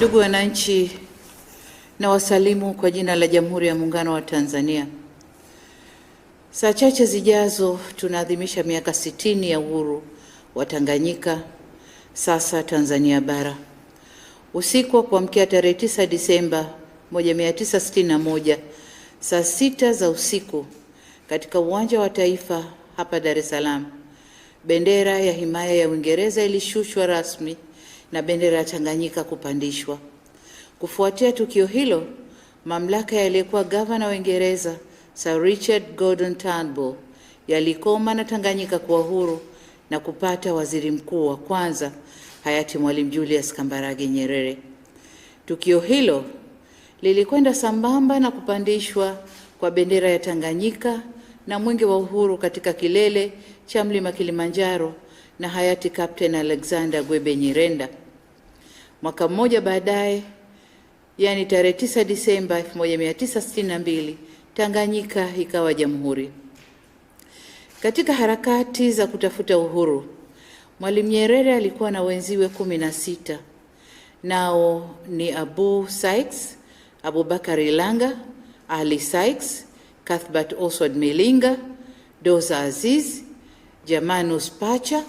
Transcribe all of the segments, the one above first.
Ndugu wananchi, na wasalimu kwa jina la Jamhuri ya Muungano wa Tanzania. Saa chache zijazo tunaadhimisha miaka 60 ya uhuru wa Tanganyika, sasa Tanzania Bara. Usiku wa kuamkia tarehe 9 Disemba 1961 saa 6 za usiku katika uwanja wa Taifa hapa Dar es Salaam, bendera ya himaya ya Uingereza ilishushwa rasmi na bendera ya Tanganyika kupandishwa. Kufuatia tukio hilo, mamlaka yaliyekuwa gavana wa Uingereza Sir Richard Gordon Turnbull yalikoma na Tanganyika kuwa huru na kupata waziri mkuu wa kwanza hayati Mwalimu Julius Kambarage Nyerere. Tukio hilo lilikwenda sambamba na kupandishwa kwa bendera ya Tanganyika na mwenge wa uhuru katika kilele cha mlima Kilimanjaro na hayati Captain Alexander Gwebe Nyirenda. Mwaka mmoja baadaye, yani tarehe 9 Disemba 1962, Tanganyika ikawa jamhuri. Katika harakati za kutafuta uhuru, Mwalimu Nyerere alikuwa na wenziwe 16. Nao ni Abu Sykes, Abubakar Ilanga, Ali Sykes, Cuthbert Oswald Milinga, Doza Aziz, Jamanus Pacha,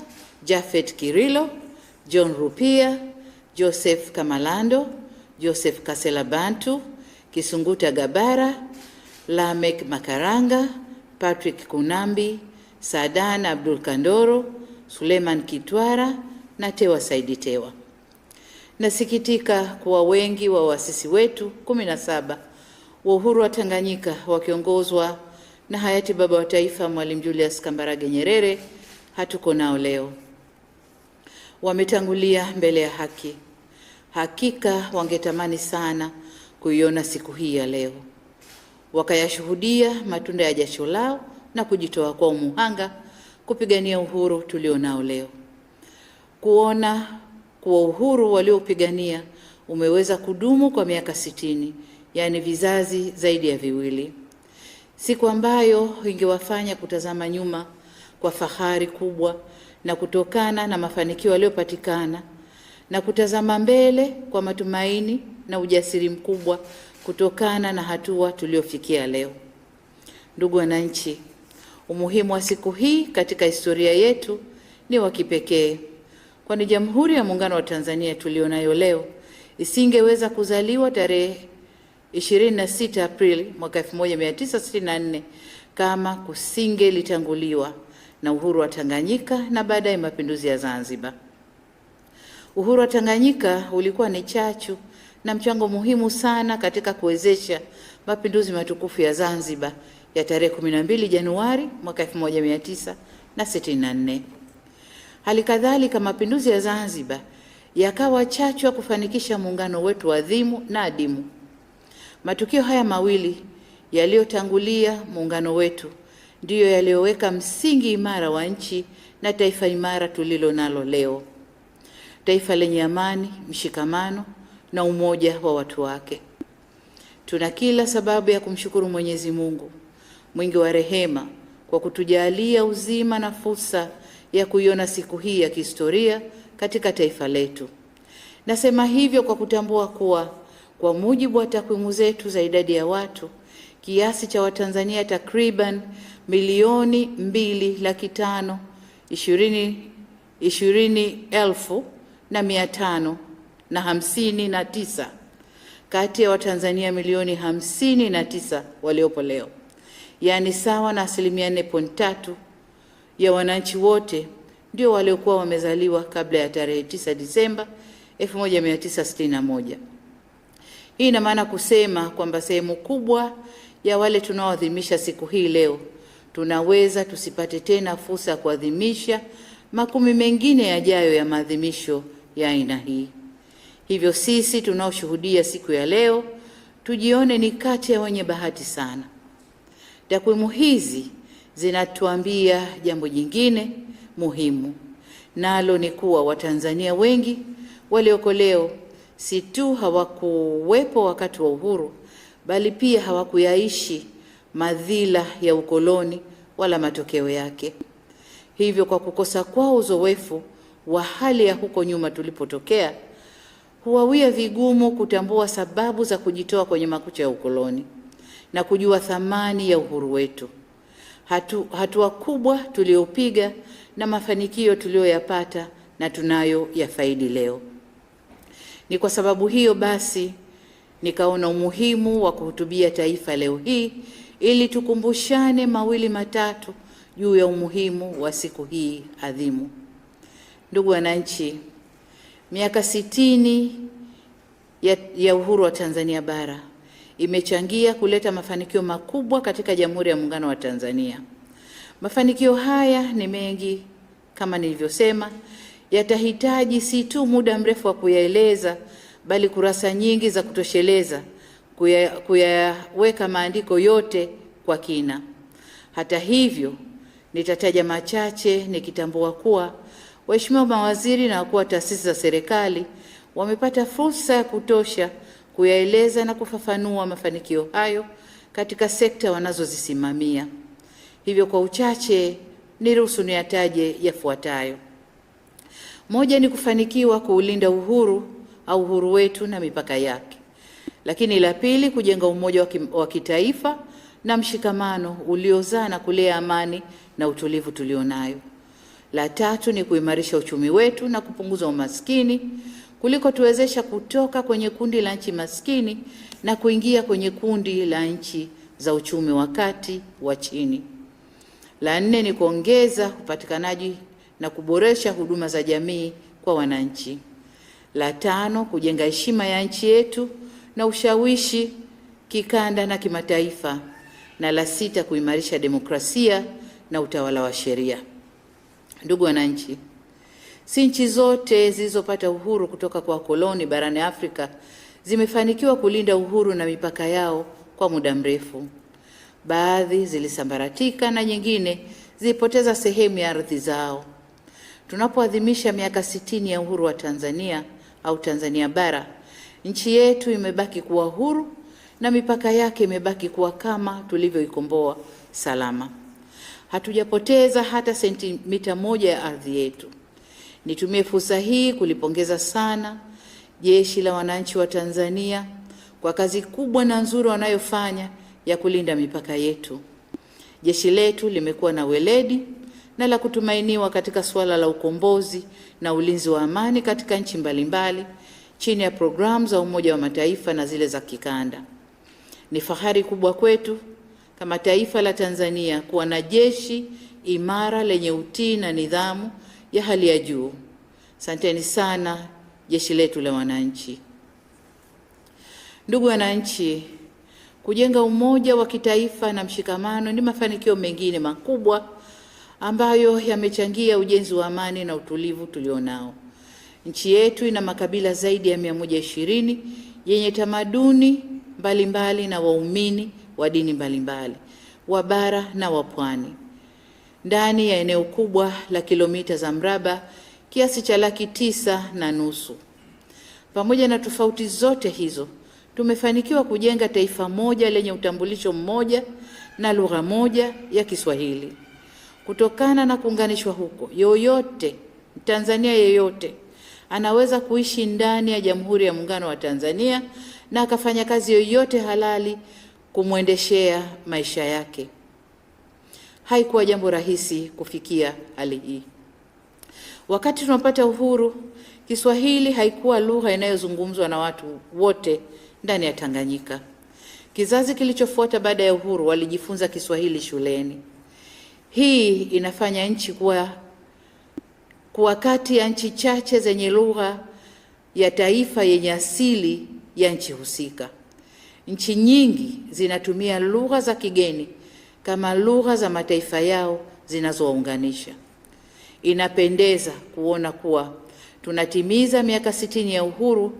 Japhet Kirilo, John Rupia, Joseph Kamalando, Joseph Kasela Bantu, Kisunguta Gabara, Lamek Makaranga, Patrick Kunambi, Sadan Abdul Kandoro, Suleiman Kitwara na Tewa Saidi Tewa. Nasikitika kuwa wengi wa waasisi wetu 17 wa uhuru wa Tanganyika wakiongozwa na hayati baba wa taifa Mwalimu Julius Kambarage Nyerere hatuko nao leo. Wametangulia mbele ya haki. Hakika wangetamani sana kuiona siku hii ya leo, wakayashuhudia matunda ya jasho lao na kujitoa kwa umuhanga kupigania uhuru tulionao leo. Kuona kuwa uhuru waliopigania umeweza kudumu kwa miaka 60, yani vizazi zaidi ya viwili, siku ambayo ingewafanya kutazama nyuma kwa fahari kubwa na kutokana na mafanikio yaliyopatikana, na kutazama mbele kwa matumaini na ujasiri mkubwa kutokana na hatua tuliofikia leo. Ndugu wananchi, umuhimu wa siku hii katika historia yetu ni wa kipekee, kwani Jamhuri ya Muungano wa Tanzania tulionayo leo isingeweza kuzaliwa tarehe 26 Aprili mwaka 1964 kama kusingelitanguliwa na uhuru wa Tanganyika na baadaye mapinduzi ya Zanzibar. Uhuru wa Tanganyika ulikuwa ni chachu na mchango muhimu sana katika kuwezesha mapinduzi matukufu ya Zanzibar ya tarehe 12 Januari mwaka 1964. Hali kadhalika mapinduzi ya Zanzibar yakawa chachu ya kufanikisha muungano wetu adhimu na adimu. Matukio haya mawili yaliyotangulia muungano wetu ndiyo yaliyoweka msingi imara wa nchi na taifa imara tulilo nalo leo, taifa lenye amani, mshikamano na umoja wa watu wake. Tuna kila sababu ya kumshukuru Mwenyezi Mungu mwingi wa rehema kwa kutujalia uzima na fursa ya kuiona siku hii ya kihistoria katika taifa letu. Nasema hivyo kwa kutambua kuwa kwa mujibu wa takwimu zetu za idadi ya watu, kiasi cha Watanzania takriban milioni 2,220,559 kati ya Watanzania milioni 59 waliopo leo, yani sawa na 4.3% ya wananchi wote ndio waliokuwa wamezaliwa kabla ya tarehe 9 Disemba 1961. Hii ina maana kusema kwamba sehemu kubwa ya wale tunaoadhimisha siku hii leo tunaweza tusipate tena fursa ya kuadhimisha makumi mengine yajayo ya maadhimisho ya aina hii. Hivyo sisi tunaoshuhudia siku ya leo tujione ni kati ya wenye bahati sana. Takwimu hizi zinatuambia jambo jingine muhimu, nalo ni kuwa Watanzania wengi walioko leo si tu hawakuwepo wakati wa uhuru, bali pia hawakuyaishi madhila ya ukoloni wala matokeo yake. Hivyo kwa kukosa kwao uzoefu wa hali ya huko nyuma tulipotokea, huwawia vigumu kutambua sababu za kujitoa kwenye makucha ya ukoloni na kujua thamani ya uhuru wetu, hatua kubwa tuliopiga na mafanikio tuliyoyapata na tunayo yafaidi leo. Ni kwa sababu hiyo basi nikaona umuhimu wa kuhutubia taifa leo hii ili tukumbushane mawili matatu juu ya umuhimu wa siku hii adhimu. Ndugu wananchi, miaka 60 ya uhuru wa Tanzania bara imechangia kuleta mafanikio makubwa katika Jamhuri ya Muungano wa Tanzania. Mafanikio haya ni mengi, kama nilivyosema, yatahitaji si tu muda mrefu wa kuyaeleza, bali kurasa nyingi za kutosheleza kuyaweka maandiko yote kwa kina. Hata hivyo, nitataja machache nikitambua kuwa waheshimiwa mawaziri na wakuu wa taasisi za serikali wamepata fursa ya kutosha kuyaeleza na kufafanua mafanikio hayo katika sekta wanazozisimamia. Hivyo kwa uchache niruhusu niyataje yafuatayo. Moja ni kufanikiwa kuulinda uhuru wetu na mipaka yake. Lakini la pili, kujenga umoja wa kitaifa na mshikamano uliozaa na kulea amani na utulivu tulionayo. La tatu ni kuimarisha uchumi wetu na kupunguza umaskini kuliko tuwezesha kutoka kwenye kundi la nchi maskini na kuingia kwenye kundi la nchi za uchumi wa kati wa chini. La nne ni kuongeza upatikanaji na kuboresha huduma za jamii kwa wananchi. La tano, kujenga heshima ya nchi yetu na ushawishi kikanda na kimataifa. Na la sita, kuimarisha demokrasia na utawala wa sheria. Ndugu wananchi, si nchi zote zilizopata uhuru kutoka kwa wakoloni barani Afrika zimefanikiwa kulinda uhuru na mipaka yao kwa muda mrefu. Baadhi zilisambaratika na nyingine zilipoteza sehemu ya ardhi zao. Tunapoadhimisha miaka 60 ya uhuru wa Tanzania au Tanzania bara, nchi yetu imebaki kuwa huru na mipaka yake imebaki kuwa kama tulivyoikomboa salama. Hatujapoteza hata sentimita moja ya ardhi yetu. Nitumie fursa hii kulipongeza sana Jeshi la Wananchi wa Tanzania kwa kazi kubwa na nzuri wanayofanya ya kulinda mipaka yetu. Jeshi letu limekuwa na weledi na la kutumainiwa katika suala la ukombozi na ulinzi wa amani katika nchi mbalimbali chini ya programu za Umoja wa Mataifa na zile za kikanda. Ni fahari kubwa kwetu kama taifa la Tanzania kuwa na jeshi imara lenye utii na nidhamu ya hali ya juu. Asanteni sana jeshi letu la wananchi. Ndugu wananchi, kujenga umoja wa kitaifa na mshikamano ni mafanikio mengine makubwa ambayo yamechangia ujenzi wa amani na utulivu tulionao. Nchi yetu ina makabila zaidi ya 120 yenye tamaduni mbalimbali na waumini wa dini mbalimbali, wa bara na wa pwani, ndani ya eneo kubwa la kilomita za mraba kiasi cha 950,000. Pamoja na tofauti zote hizo, tumefanikiwa kujenga taifa moja lenye utambulisho mmoja na lugha moja ya Kiswahili. Kutokana na kuunganishwa huko, Mtanzania yeyote anaweza kuishi ndani ya Jamhuri ya Muungano wa Tanzania na akafanya kazi yoyote halali kumwendeshea maisha yake. Haikuwa jambo rahisi kufikia hali hii. Wakati tunapata uhuru, Kiswahili haikuwa lugha inayozungumzwa na watu wote ndani ya Tanganyika. Kizazi kilichofuata baada ya uhuru walijifunza Kiswahili shuleni. Hii inafanya nchi kuwa kati ya nchi chache zenye lugha ya taifa yenye asili ya nchi husika. Nchi nyingi zinatumia lugha za kigeni kama lugha za mataifa yao zinazowaunganisha. Inapendeza kuona kuwa tunatimiza miaka 60 ya uhuru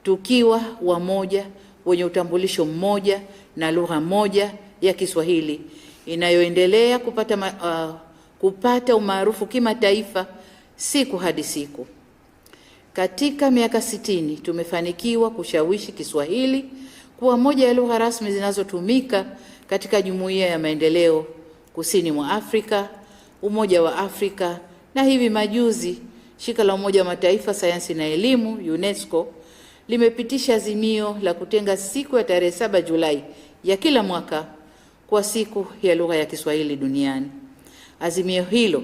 tukiwa wamoja, wenye utambulisho mmoja na lugha moja ya Kiswahili inayoendelea kupata umaarufu kimataifa siku hadi siku. Katika miaka 60 tumefanikiwa kushawishi Kiswahili kuwa moja ya lugha rasmi zinazotumika katika Jumuiya ya Maendeleo Kusini mwa Afrika, Umoja wa Afrika na hivi majuzi Shirika la Umoja wa Mataifa Sayansi na Elimu UNESCO limepitisha azimio la kutenga siku ya tarehe 7 Julai ya kila mwaka kwa siku ya lugha ya Kiswahili duniani. Azimio hilo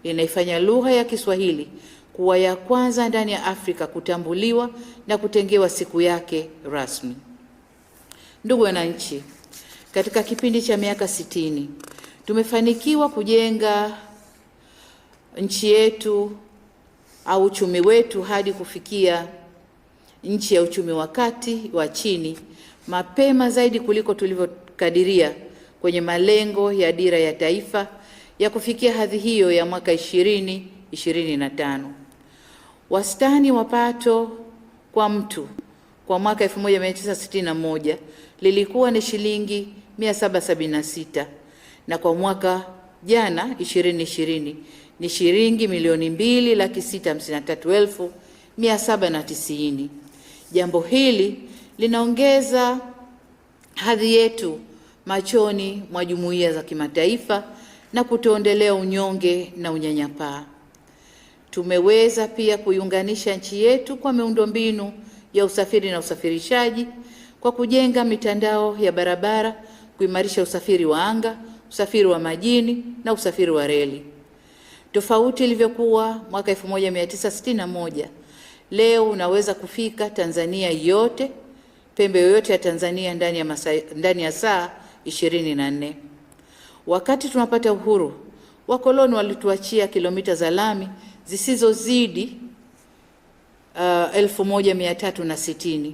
linaifanya lugha ya Kiswahili kuwa ya kwanza ndani ya Afrika kutambuliwa na kutengewa siku yake rasmi. Ndugu wananchi, katika kipindi cha miaka 60 tumefanikiwa kujenga nchi yetu au uchumi wetu hadi kufikia nchi ya uchumi wa kati wa chini mapema zaidi kuliko tulivyokadiria kwenye malengo ya dira ya taifa ya kufikia hadhi hiyo ya mwaka 2025. Wastani wa pato kwa mtu kwa mwaka 1961 lilikuwa ni shilingi 776 na kwa mwaka jana 2020 ni shilingi milioni 2,653,790. Jambo hili linaongeza hadhi yetu machoni mwa jumuiya za kimataifa na kutuondolea unyonge na unyanyapaa. Tumeweza pia kuiunganisha nchi yetu kwa miundombinu ya usafiri na usafirishaji kwa kujenga mitandao ya barabara, kuimarisha usafiri wa anga, usafiri wa majini na usafiri wa reli. Tofauti ilivyokuwa mwaka 1961, leo unaweza kufika Tanzania yote, pembe yoyote ya Tanzania ndani ya saa 24. Wakati tunapata uhuru, wakoloni walituachia kilomita za lami zisizozidi 1360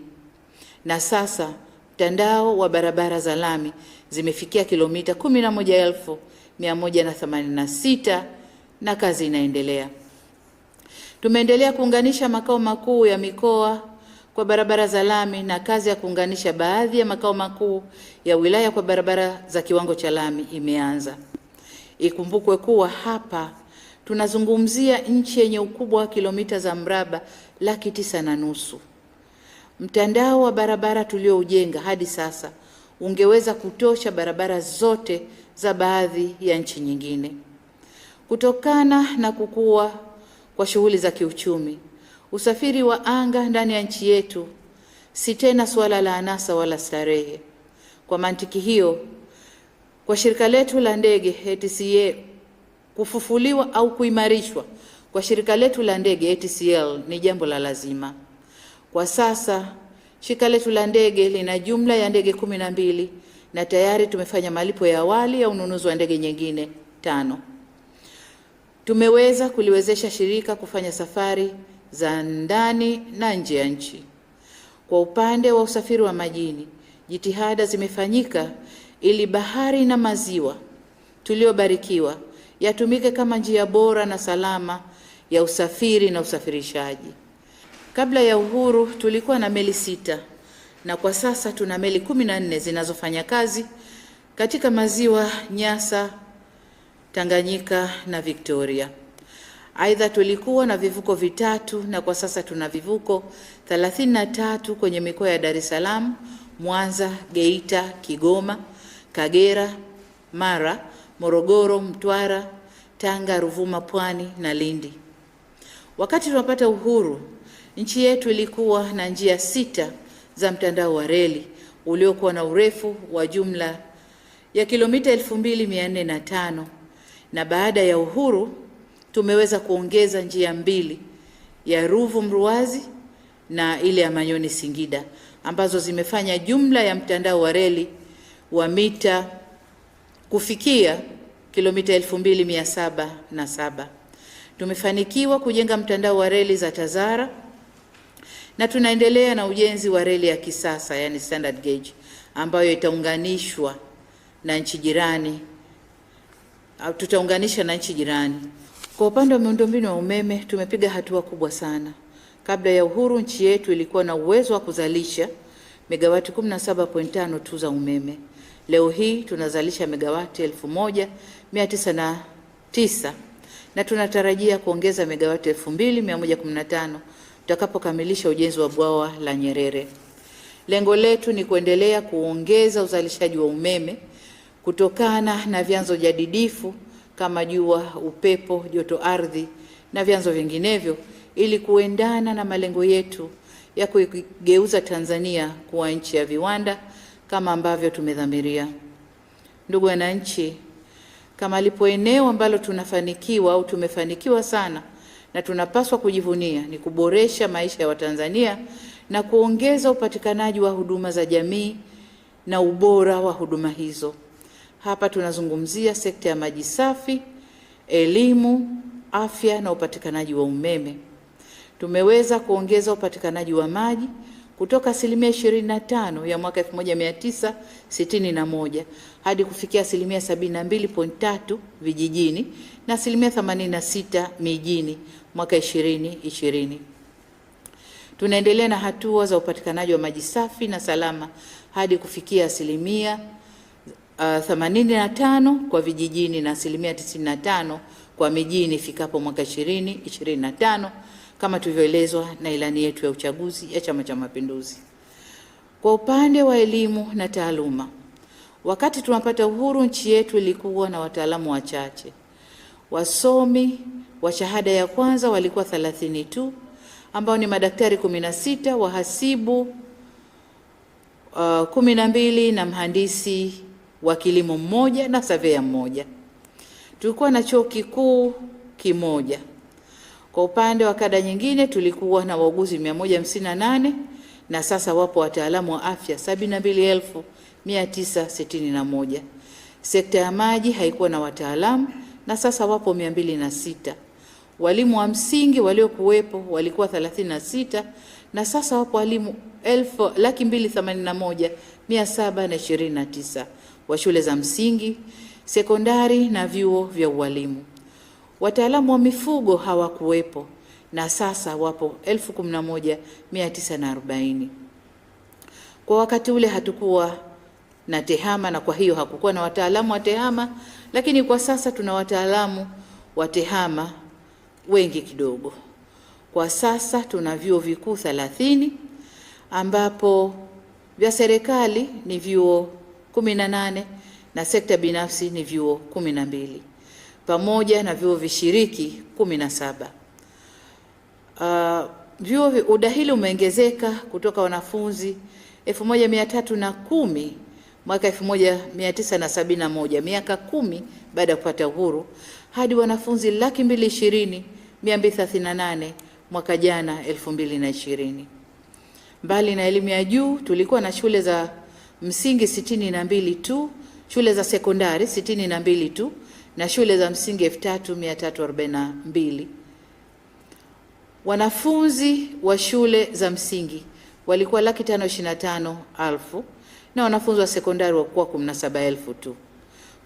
na sasa mtandao wa barabara za lami zimefikia kilomita 11,186 na kazi inaendelea. Tumeendelea kuunganisha makao makuu ya mikoa kwa barabara za lami na kazi ya kuunganisha baadhi ya makao makuu ya wilaya kwa barabara za kiwango cha lami imeanza. Ikumbukwe kuwa hapa tunazungumzia nchi yenye ukubwa wa kilomita za mraba 9,500,000. Mtandao wa barabara tulioujenga hadi sasa ungeweza kutosha barabara zote za baadhi ya nchi nyingine. Kutokana na kukua kwa shughuli za kiuchumi, usafiri wa anga ndani ya nchi yetu si tena suala la anasa wala starehe. Kwa mantiki hiyo, kwa shirika letu la ndege ATCL kufufuliwa au kuimarishwa kwa shirika letu la ndege ATCL ni jambo la lazima. Kwa sasa shirika letu la ndege lina jumla ya ndege 12 na tayari tumefanya malipo ya awali ya ununuzi wa ndege nyingine 5. Tumeweza kuliwezesha shirika kufanya safari za ndani na nje ya nchi. Kwa upande wa usafiri wa majini, jitihada zimefanyika ili bahari na maziwa tuliobarikiwa yatumike kama njia bora na salama ya usafiri na usafirishaji. Kabla ya uhuru tulikuwa na meli 6 na kwa sasa tuna meli 14 zinazofanya kazi katika maziwa Nyasa, Tanganyika na Victoria. Aidha, tulikuwa na vivuko 3 na kwa sasa tuna vivuko 33 kwenye mikoa ya Dar es Salaam, Mwanza, Geita, Kigoma, Kagera, Mara, Morogoro, Mtwara, Tanga, Ruvuma, Pwani na Lindi. Wakati tunapata uhuru, nchi yetu ilikuwa na njia 6 za mtandao wa reli uliokuwa na urefu wa jumla ya kilomita 2405 na baada ya uhuru tumeweza kuongeza njia 2 ya Ruvu Mruazi na ile ya Manyoni Singida ambazo zimefanya jumla ya mtandao wa reli wa mita kufikia kilomita 2707. Tumefanikiwa kujenga mtandao wa reli za Tazara na tunaendelea na ujenzi wa reli ya kisasa yani standard gauge ambayo itaunganishwa na nchi jirani au tutaunganisha na nchi jirani. Kwa upande wa miundombinu wa umeme tumepiga hatua kubwa sana. Kabla ya uhuru nchi yetu ilikuwa na uwezo wa kuzalisha megawati 17.5 tu za umeme. Leo hii tunazalisha megawati 1909 na tunatarajia kuongeza megawati 2115 tutakapokamilisha ujenzi wa bwawa la Nyerere. Lengo letu ni kuendelea kuongeza uzalishaji wa umeme kutokana na vyanzo jadidifu kama jua, upepo, joto ardhi na vyanzo vinginevyo ili kuendana na malengo yetu ya kugeuza Tanzania kuwa nchi ya viwanda kama ambavyo tumedhamiria. Ndugu wananchi, kama lipo eneo ambalo tunafanikiwa au tumefanikiwa sana na tunapaswa kujivunia, ni kuboresha maisha ya Watanzania na kuongeza upatikanaji wa huduma za jamii na ubora wa huduma hizo. Hapa tunazungumzia sekta ya maji safi, elimu, afya na upatikanaji wa umeme. Tumeweza kuongeza upatikanaji wa maji kutoka asilimia 25 ya mwaka 1961 hadi kufikia asilimia 72.3 vijijini na asilimia 86 mijini mwaka 2020. Tunaendelea na hatua za upatikanaji wa maji safi na salama hadi kufikia asilimia 85 kwa vijijini na asilimia 95 kwa mijini ifikapo mwaka 2025 kama tulivyoelezwa na ilani yetu ya uchaguzi ya Chama cha Mapinduzi. Kwa upande wa elimu na taaluma, wakati tunapata uhuru, nchi yetu ilikuwa na wataalamu wachache. Wasomi wa shahada ya kwanza walikuwa 30 tu, ambao ni madaktari 16, wahasibu 12 na mhandisi wa kilimo mmoja na surveyor mmoja. Tulikuwa na chuo kikuu kimoja. Kwa upande wa kada nyingine tulikuwa na wauguzi 158 na sasa wapo wataalamu wa afya 72,961. Sekta ya maji haikuwa na wataalamu na sasa wapo 206. Walimu wa msingi waliokuwepo walikuwa 36 na sasa wapo walimu 281,729 wa shule za msingi, sekondari na vyuo vya ualimu. Wataalamu wa mifugo hawakuwepo na sasa wapo 11,940. Kwa wakati ule hatukuwa na tehama na kwa hiyo hakukuwa na wataalamu wa tehama, lakini kwa sasa tuna wataalamu wa tehama wengi kidogo. Kwa sasa tuna vyuo vikuu 30 ambapo vya serikali ni vyuo 18 na sekta binafsi ni vyuo 12 pamoja na vyuo vishiriki 17. Udahili umeongezeka kutoka wanafunzi 1310 mwaka 1971, miaka 10 baada ya kupata uhuru, hadi wanafunzi 220,238 mwaka jana 2020. Mbali na elimu ya juu, tulikuwa na shule za msingi 62 tu, shule za sekondari 62 tu na shule za msingi 3,342. Wanafunzi wa shule za msingi walikuwa 525,000 na wanafunzi wa sekondari walikuwa 17,000 tu.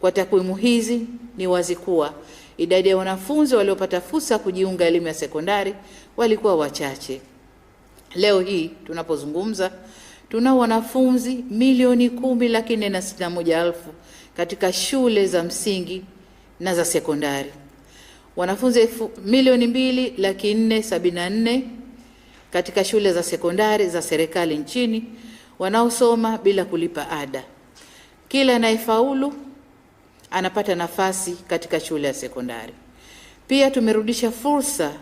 Kwa takwimu hizi ni wazi kuwa idadi ya wanafunzi waliopata fursa kujiunga elimu ya sekondari walikuwa wachache. Leo hii tunapozungumza tuna wanafunzi 1,10,461,000 katika shule za msingi na za sekondari, wanafunzi 2,2,474,000 katika shule za sekondari za serikali nchini wanaosoma bila kulipa ada. Kila anayefaulu anapata nafasi katika shule ya sekondari. Pia tumerudisha fursa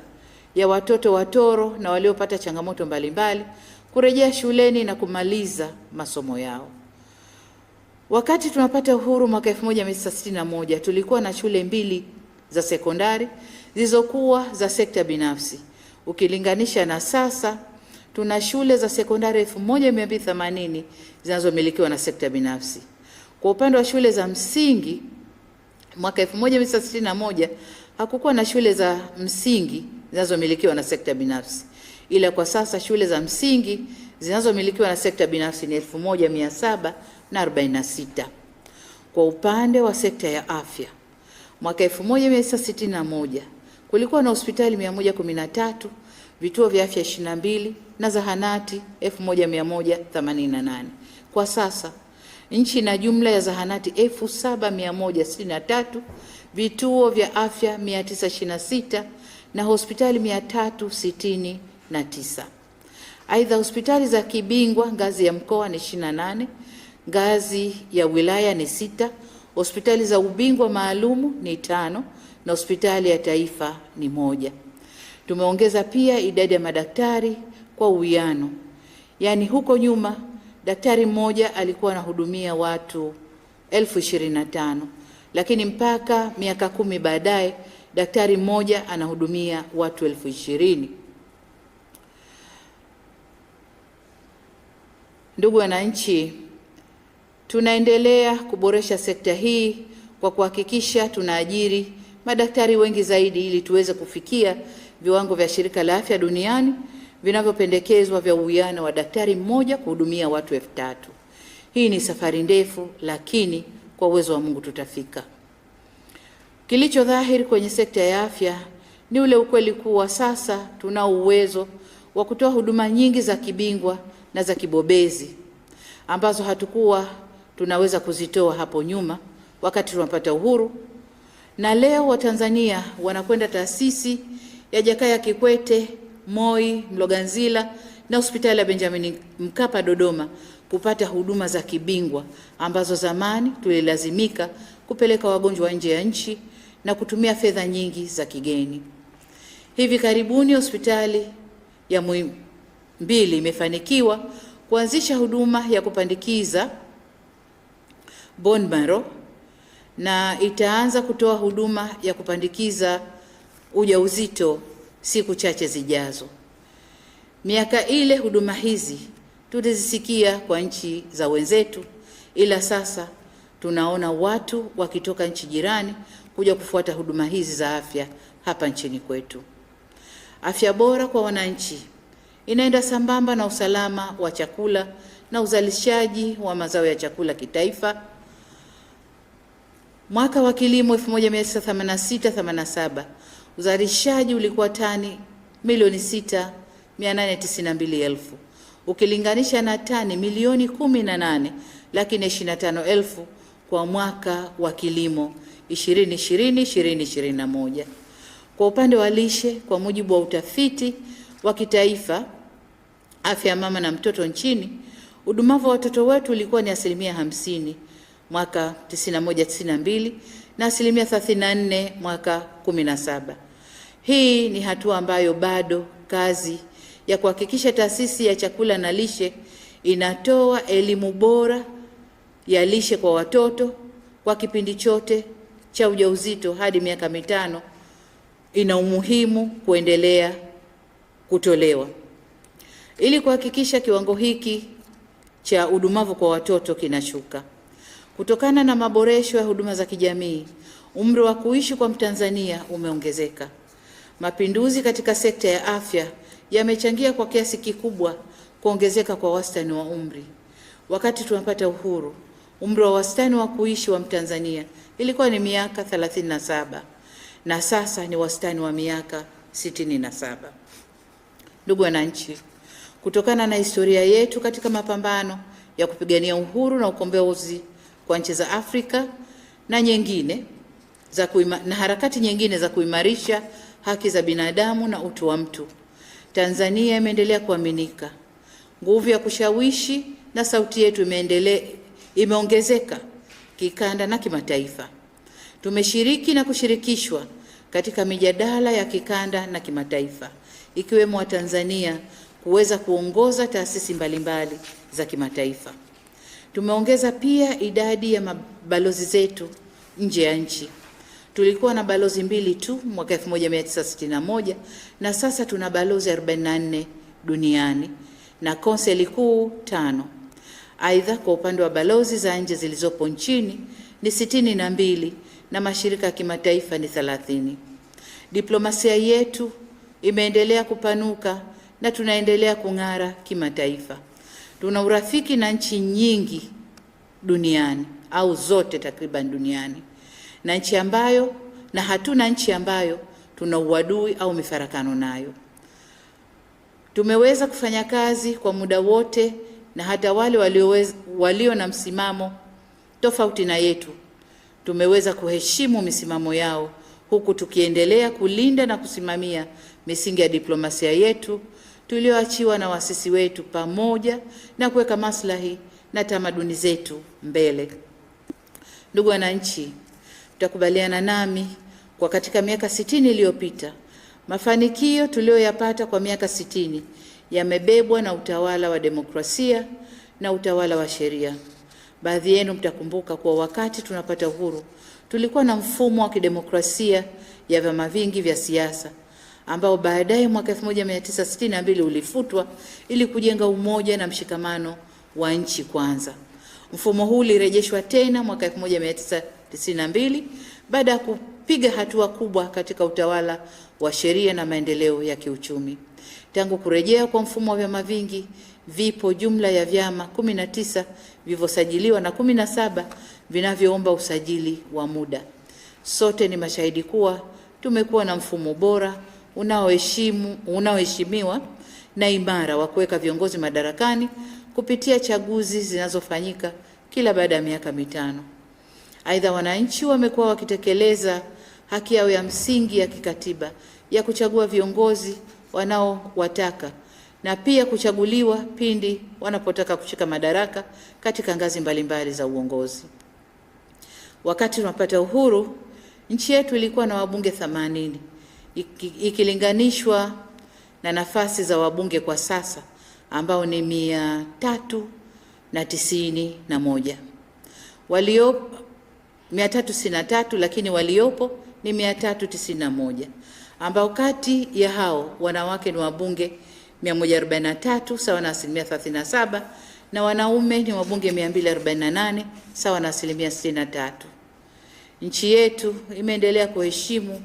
ya watoto watoro na waliopata changamoto mbalimbali kurejea shuleni na kumaliza masomo yao. Wakati tunapata uhuru mwaka 1961 tulikuwa na shule 2 za sekondari zilizokuwa za sekta binafsi. Ukilinganisha na sasa tuna shule za sekondari 1280 zinazomilikiwa na sekta binafsi. Kwa upande wa shule za msingi mwaka 1961 hakukuwa na shule za msingi zinazomilikiwa na sekta binafsi, ila kwa sasa shule za msingi zinazomilikiwa na sekta binafsi ni 1,746. Kwa upande wa sekta ya afya mwaka 1961 kulikuwa na hospitali 113, vituo vya afya 22 na zahanati 1188. Kwa sasa nchi ina jumla ya zahanati 7,163, vituo vya afya 926 na hospitali 369. Aidha, hospitali za kibingwa ngazi ya mkoa ni 28, ngazi ya wilaya ni 6, hospitali za ubingwa maalumu ni 5 na hospitali ya taifa ni 1. Tumeongeza pia idadi ya madaktari kwa uwiano. Yaani huko nyuma daktari mmoja alikuwa anahudumia watu 25,000, lakini mpaka miaka 10 baadaye daktari mmoja anahudumia watu 20,000. Ndugu wananchi, tunaendelea kuboresha sekta hii kwa kuhakikisha tunaajiri madaktari wengi zaidi ili tuweze kufikia viwango vya Shirika la Afya Duniani vinavyopendekezwa vya uwiano wa daktari mmoja kuhudumia watu 3,000. Hii ni safari ndefu, lakini kwa uwezo wa Mungu tutafika. Kilicho dhahiri kwenye sekta ya afya ni ule ukweli kuwa sasa tunao uwezo wa kutoa huduma nyingi za kibingwa na za kibobezi ambazo hatukuwa tunaweza kuzitoa hapo nyuma wakati tunapata uhuru. Na leo Watanzania wanakwenda taasisi ya Jakaya Kikwete, Moi, Mloganzila na hospitali ya Benjamin Mkapa Dodoma kupata huduma za kibingwa ambazo zamani tulilazimika kupeleka wagonjwa nje ya nchi na kutumia fedha nyingi za kigeni. Hivi karibuni hospitali ya Muhimbili imefanikiwa kuanzisha huduma ya kupandikiza bone marrow na itaanza kutoa huduma ya kupandikiza ujauzito siku chache zijazo. Miaka ile huduma hizi tulizisikia kwa nchi za wenzetu, ila sasa tunaona watu wakitoka nchi jirani kuja kufuata huduma hizi za afya hapa nchini kwetu. Afya bora kwa wananchi inaenda sambamba na usalama wa chakula na uzalishaji wa mazao ya chakula kitaifa. Mwaka wa kilimo 1986-87 uzalishaji ulikuwa tani 6,892,000 ukilinganisha na tani 1,18,25,000 kwa mwaka wa kilimo 2020-2021. Kwa upande wa lishe, kwa mujibu wa utafiti wa kitaifa afya ya mama na mtoto nchini, udumavu wa watoto wetu ulikuwa ni 50% mwaka 91-92 na 34% mwaka 17. Hii ni hatua ambayo bado kazi ya kuhakikisha taasisi ya chakula na lishe inatoa elimu bora ya lishe kwa watoto kwa kipindi chote cha ujauzito hadi miaka 5 ina umuhimu kuendelea kutolewa ili kuhakikisha kiwango hiki cha udumavu kwa watoto kinashuka. Kutokana na maboresho ya huduma za kijamii, umri wa kuishi kwa Mtanzania umeongezeka. Mapinduzi katika sekta ya afya yamechangia kwa kiasi kikubwa kuongezeka kwa wastani wa umri. Wakati tunapata uhuru, umri wa wastani wa kuishi wa Mtanzania ilikuwa ni miaka 37 na sasa ni wastani wa miaka 67. Ndugu wananchi, kutokana na historia yetu katika mapambano ya kupigania uhuru na ukombozi kwa nchi za Afrika na nyingine na harakati nyingine za kuimarisha haki za binadamu na utu wa mtu, Tanzania imeendelea kuaminika. Nguvu ya kushawishi na sauti yetu imeongezeka kikanda na kimataifa. Tumeshiriki na kushirikishwa katika mijadala ya kikanda na kimataifa, ikiwemo wa Tanzania kuweza kuongoza taasisi mbalimbali za kimataifa. Tumeongeza pia idadi ya mabalozi zetu nje ya nchi. Tulikuwa na balozi 2 tu mwaka 1961 na sasa tuna balozi 44 duniani na konseli kuu 5. Aidha, kwa upande wa balozi za nje zilizopo nchini ni 62 na mashirika ya kimataifa ni 30. Diplomasia yetu imeendelea kupanuka na tunaendelea kung'ara kimataifa. Tuna urafiki na nchi nyingi duniani au zote takriban duniani, na hatuna nchi ambayo tuna uadui au mifarakano nayo. Tumeweza kufanya kazi kwa muda wote na hata wale walio na msimamo tofauti na yetu tumeweza kuheshimu misimamo yao, huku tukiendelea kulinda na kusimamia misingi ya diplomasia yetu tulioachiwa na waasisi wetu, pamoja na kuweka maslahi na tamaduni zetu mbele. Ndugu wananchi, mtakubaliana nami kwa katika miaka 60 iliyopita mafanikio tuliyoyapata kwa miaka 60 yamebebwa na utawala wa demokrasia na utawala wa sheria. Baadhi yenu mtakumbuka kuwa wakati tunapata uhuru tulikuwa na mfumo wa kidemokrasia ya vyama vingi vya siasa ambao baadaye mwaka 1962 ulifutwa ili kujenga umoja na mshikamano wa nchi kwanza. Mfumo huu ulirejeshwa tena mwaka 1992 baada ya kupiga hatua kubwa katika utawala wa sheria na maendeleo ya kiuchumi. Tangu kurejea kwa mfumo wa vyama vingi, vipo jumla ya vyama 19 vilivyosajiliwa na 17 vinavyoomba usajili wa muda. Sote ni mashahidi kuwa tumekuwa na mfumo bora unaoheshimiwa na imara wa kuweka viongozi madarakani kupitia chaguzi zinazofanyika kila baada ya miaka mitano. Aidha, wananchi wamekuwa wakitekeleza haki yao ya msingi ya kikatiba ya kuchagua viongozi wanaowataka na pia kuchaguliwa pindi wanapotaka kushika madaraka katika ngazi mbalimbali za uongozi. Wakati tunapata uhuru, nchi yetu ilikuwa na wabunge 80 ikilinganishwa na nafasi za wabunge kwa sasa ambao ni 391. Waliopo 363, lakini waliopo ni 391, ambao kati ya hao wanawake ni wabunge 143 sawa na 37%, na wanaume ni wabunge 248 sawa na 63%. Nchi yetu imeendelea kuheshimu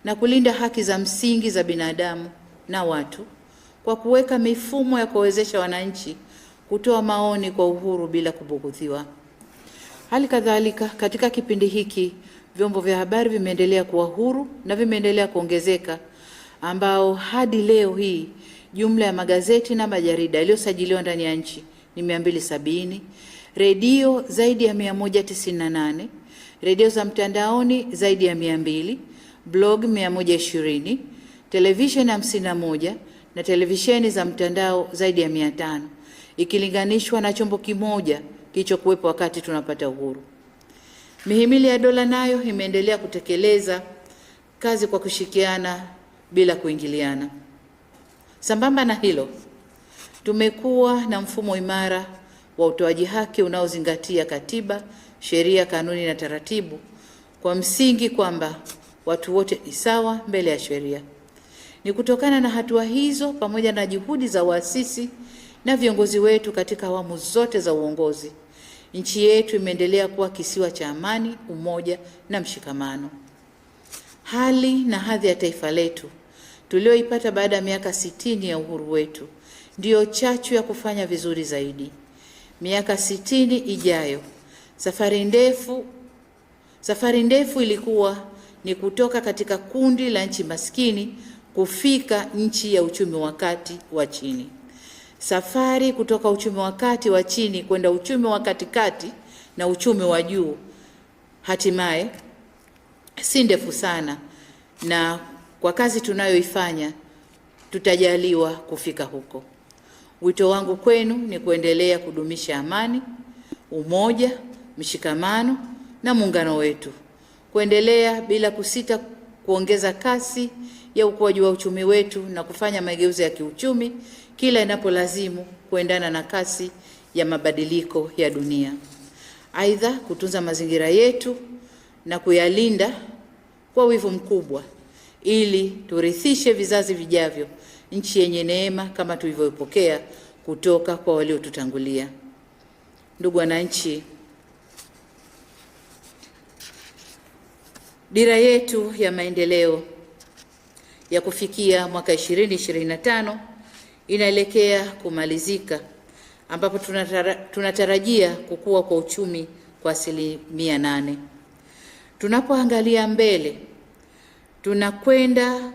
na kulinda haki za msingi za binadamu na watu kwa kuweka mifumo ya kuwezesha wananchi kutoa maoni kwa uhuru bila kubugudhiwa. Hali kadhalika, katika kipindi hiki vyombo vya habari vimeendelea kuwa huru na vimeendelea kuongezeka, ambao hadi leo hii jumla ya magazeti na majarida yaliyosajiliwa ndani ya nchi ni 270, redio zaidi ya 198, redio za mtandaoni zaidi ya 200, blog 120, televisheni 51 na televisheni za mtandao zaidi ya 500, ikilinganishwa na chombo kimoja kilichokuwepo wakati tunapata uhuru. Mihimili ya dola nayo imeendelea kutekeleza kazi kwa kushirikiana bila kuingiliana. Sambamba na hilo, tumekuwa na mfumo imara wa utoaji haki unaozingatia katiba, sheria, kanuni na taratibu kwa msingi kwamba watu wote ni sawa mbele ya sheria. Ni kutokana na hatua hizo pamoja na juhudi za waasisi na viongozi wetu katika awamu zote za uongozi, nchi yetu imeendelea kuwa kisiwa cha amani, umoja na mshikamano. Hali na hadhi ya taifa letu tulioipata baada ya miaka 60 ya uhuru wetu ndiyo chachu ya kufanya vizuri zaidi. Miaka 60 ijayo, safari ndefu ilikuwa ni kutoka katika kundi la nchi maskini kufika nchi ya uchumi wa kati wa chini. Safari kutoka uchumi wa kati wa chini kwenda uchumi wa katikati na uchumi wa juu hatimaye si ndefu sana, na kwa kazi tunayoifanya tutajaliwa kufika huko. Wito wangu kwenu ni kuendelea kudumisha amani, umoja, mshikamano na muungano wetu, kuendelea bila kusita kuongeza kasi ya ukuaji wa uchumi wetu na kufanya mageuzi ya kiuchumi kila inapolazimu kuendana na kasi ya mabadiliko ya dunia. Aidha, kutunza mazingira yetu na kuyalinda kwa wivu mkubwa ili turithishe vizazi vijavyo nchi yenye neema kama tulivyoipokea kutoka kwa waliotutangulia. Ndugu wananchi, dira yetu ya maendeleo ya kufikia mwaka 2025 inaelekea kumalizika, ambapo tunatarajia kukua kwa uchumi kwa 8%. Tunapoangalia mbele, tunakwenda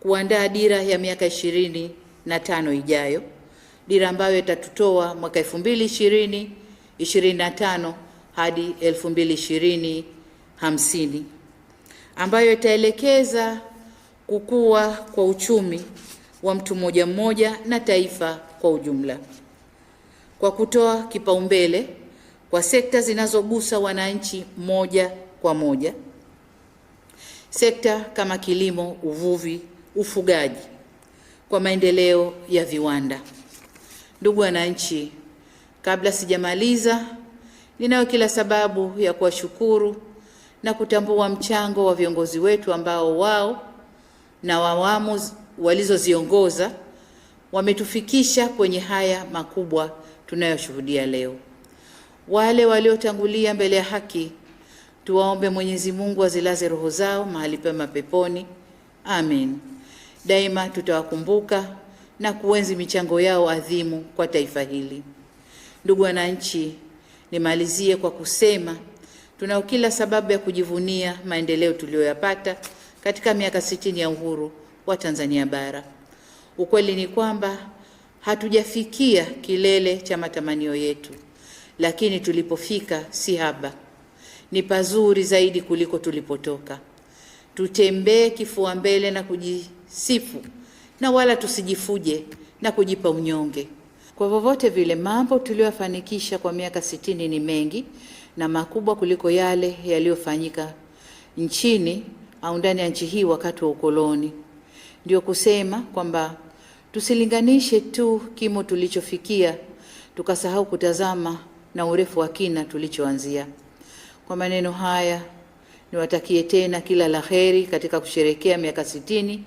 kuandaa dira ya miaka 25 ijayo, dira ambayo itatutoa mwaka 2025 hadi 2050, ambayo itaelekeza kukua kwa uchumi wa mtu mmoja mmoja na taifa kwa ujumla, kwa kutoa kipaumbele kwa sekta zinazogusa wananchi moja kwa moja. Sekta kama kilimo, uvuvi, ufugaji, kwa maendeleo ya viwanda. Ndugu wananchi, kabla sijamaliza, ninayo kila sababu ya kuwashukuru na kutambua mchango wa viongozi wetu ambao wao na awamu walizoziongoza wametufikisha kwenye haya makubwa tunayoshuhudia leo. Wale waliotangulia mbele ya haki, tuwaombe Mwenyezi Mungu azilaze roho zao mahali pema peponi. Amen. Daima tutawakumbuka na kuenzi michango yao adhimu kwa taifa hili. Ndugu wananchi, nimalizie kwa kusema tunao kila sababu ya kujivunia maendeleo tuliyoyapata katika miaka 60 ya uhuru wa Tanzania bara. Ukweli ni kwamba hatujafikia kilele cha matamanio yetu, lakini tulipofika si haba. Ni pazuri zaidi kuliko tulipotoka. Tutembee kifua mbele na kujisifu, na wala tusijifuje na kujipa unyonge. Kwa vyovyote vile, mambo tuliyofanikisha kwa miaka 60 ni mengi na makubwa kuliko yale yaliyofanyika nchini au ndani ya nchi hii wakati wa ukoloni. Ndio kusema kwamba tusilinganishe tu kimo tulichofikia tukasahau kutazama na urefu wa kina tulichoanzia. Kwa maneno haya, niwatakie tena kila la heri katika kusherehekea miaka 60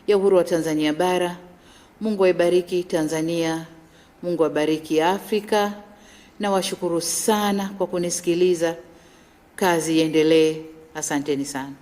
ya uhuru wa Tanzania bara. Mungu aibariki Tanzania, Mungu abariki Afrika, na washukuru sana kwa kunisikiliza. Kazi iendelee. Asanteni sana.